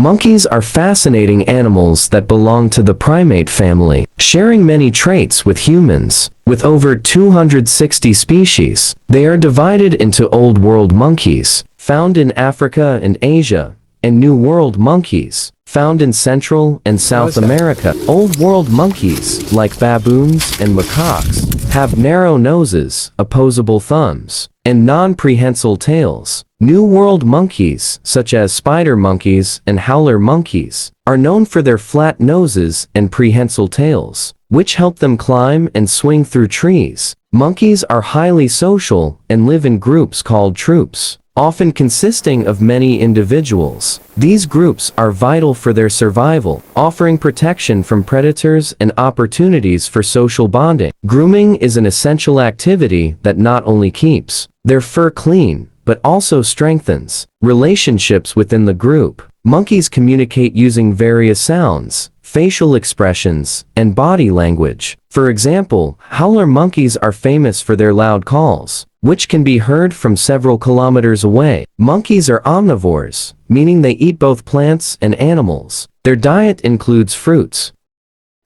Monkeys are fascinating animals that belong to the primate family, sharing many traits with humans. With over 260 species, they are divided into Old World monkeys, found in Africa and Asia, and New World monkeys, found in Central and South America. Old World monkeys, like baboons and macaques, have narrow noses, opposable thumbs, and non-prehensile tails. New World monkeys, such as spider monkeys and howler monkeys, are known for their flat noses and prehensile tails, which help them climb and swing through trees. Monkeys are highly social and live in groups called troops, often consisting of many individuals. These groups are vital for their survival, offering protection from predators and opportunities for social bonding. Grooming is an essential activity that not only keeps their fur clean, but also strengthens relationships within the group. Monkeys communicate using various sounds, facial expressions, and body language. For example, howler monkeys are famous for their loud calls, which can be heard from several kilometers away. Monkeys are omnivores, meaning they eat both plants and animals. Their diet includes fruits,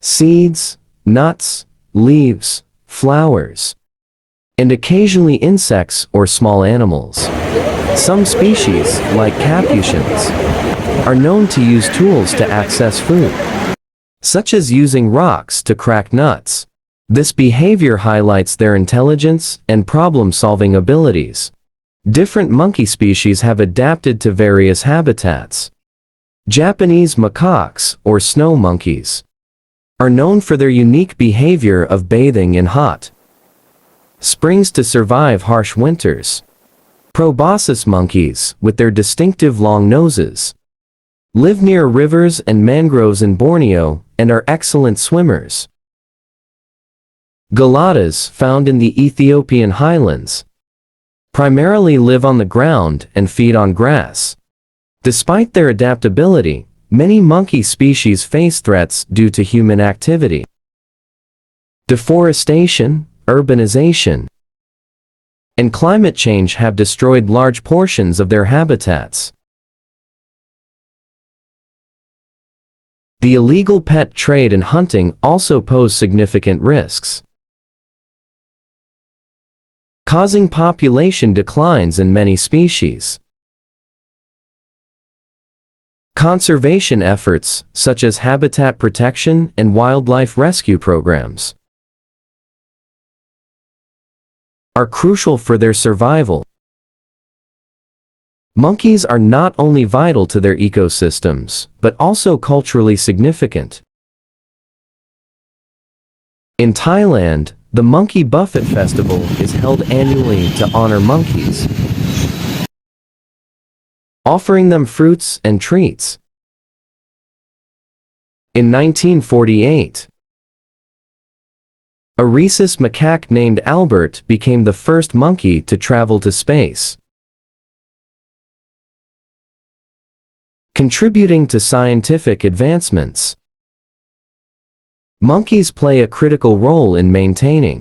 seeds, nuts, leaves, flowers, and occasionally insects or small animals. Some species, like capuchins, are known to use tools to access food, such as using rocks to crack nuts. This behavior highlights their intelligence and problem-solving abilities. Different monkey species have adapted to various habitats. Japanese macaques, or snow monkeys, are known for their unique behavior of bathing in hot springs to survive harsh winters. Proboscis monkeys, with their distinctive long noses, live near rivers and mangroves in Borneo and are excellent swimmers. Geladas, found in the Ethiopian highlands, primarily live on the ground and feed on grass. Despite their adaptability, many monkey species face threats due to human activity. Deforestation, urbanization, and climate change have destroyed large portions of their habitats. The illegal pet trade and hunting also pose significant risks, causing population declines in many species. Conservation efforts, such as habitat protection and wildlife rescue programs, are crucial for their survival. Monkeys are not only vital to their ecosystems, but also culturally significant. In Thailand, the Monkey Buffet Festival is held annually to honor monkeys, offering them fruits and treats. In 1948, a rhesus macaque named Albert became the first monkey to travel to space, contributing to scientific advancements. Monkeys play a critical role in maintaining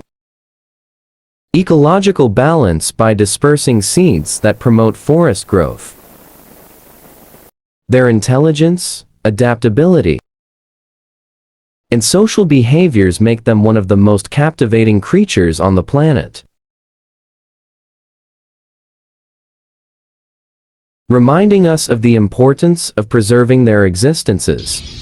ecological balance by dispersing seeds that promote forest growth. Their intelligence, adaptability, and social behaviors make them one of the most captivating creatures on the planet. Reminding us of the importance of preserving their existences.